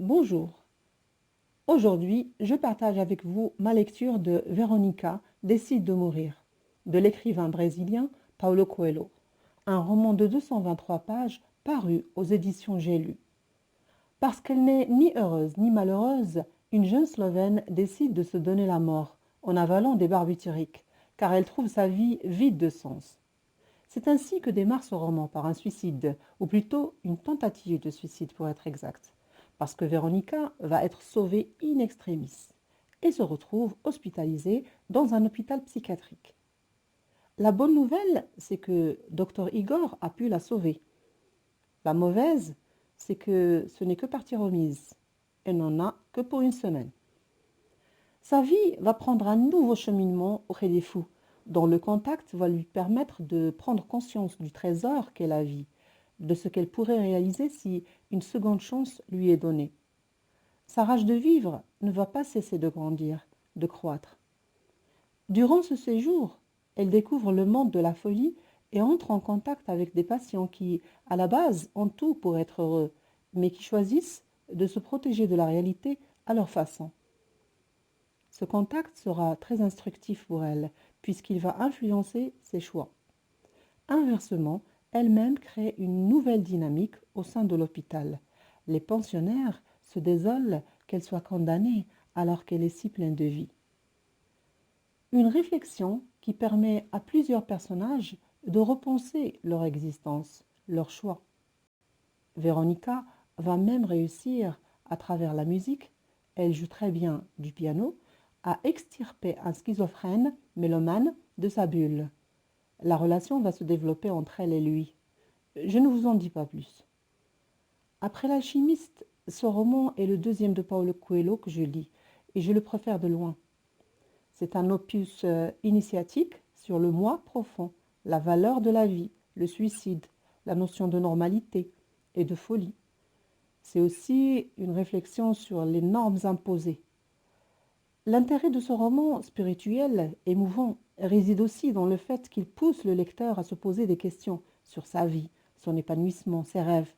Bonjour. Aujourd'hui, je partage avec vous ma lecture de Véronica décide de mourir, de l'écrivain brésilien Paulo Coelho, un roman de 223 pages paru aux éditions J'ai lu. Parce qu'elle n'est ni heureuse ni malheureuse, une jeune Slovène décide de se donner la mort en avalant des barbituriques, car elle trouve sa vie vide de sens. C'est ainsi que démarre ce roman par un suicide, ou plutôt une tentative de suicide pour être exact, parce que Véronica va être sauvée in extremis et se retrouve hospitalisée dans un hôpital psychiatrique. La bonne nouvelle, c'est que Dr Igor a pu la sauver. La mauvaise, c'est que ce n'est que partie remise. Elle n'en a que pour une semaine. Sa vie va prendre un nouveau cheminement auprès des fous, dont le contact va lui permettre de prendre conscience du trésor qu'est la vie, de ce qu'elle pourrait réaliser si une seconde chance lui est donnée. Sa rage de vivre ne va pas cesser de grandir, de croître. Durant ce séjour, elle découvre le monde de la folie et entre en contact avec des patients qui, à la base, ont tout pour être heureux, mais qui choisissent de se protéger de la réalité à leur façon. Ce contact sera très instructif pour elle, puisqu'il va influencer ses choix. Inversement, elle-même crée une nouvelle dynamique au sein de l'hôpital. Les pensionnaires se désolent qu'elle soit condamnée alors qu'elle est si pleine de vie. Une réflexion qui permet à plusieurs personnages de repenser leur existence, leurs choix. Véronica va même réussir, à travers la musique, elle joue très bien du piano, à extirper un schizophrène mélomane de sa bulle. La relation va se développer entre elle et lui. Je ne vous en dis pas plus. Après L'Alchimiste, ce roman est le deuxième de Paulo Coelho que je lis, et je le préfère de loin. C'est un opus initiatique sur le moi profond, la valeur de la vie, le suicide, la notion de normalité et de folie. C'est aussi une réflexion sur les normes imposées. L'intérêt de ce roman spirituel, émouvant, réside aussi dans le fait qu'il pousse le lecteur à se poser des questions sur sa vie, son épanouissement, ses rêves,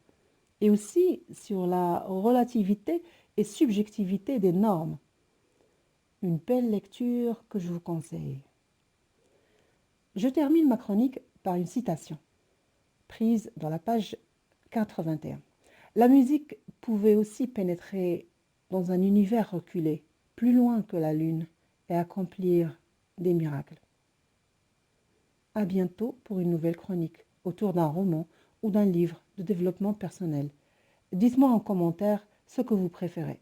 et aussi sur la relativité et subjectivité des normes. Une belle lecture que je vous conseille. Je termine ma chronique par une citation, prise dans la page 81. La musique pouvait aussi pénétrer dans un univers reculé, plus loin que la lune, et accomplir des miracles. À bientôt pour une nouvelle chronique autour d'un roman ou d'un livre de développement personnel. Dites-moi en commentaire ce que vous préférez.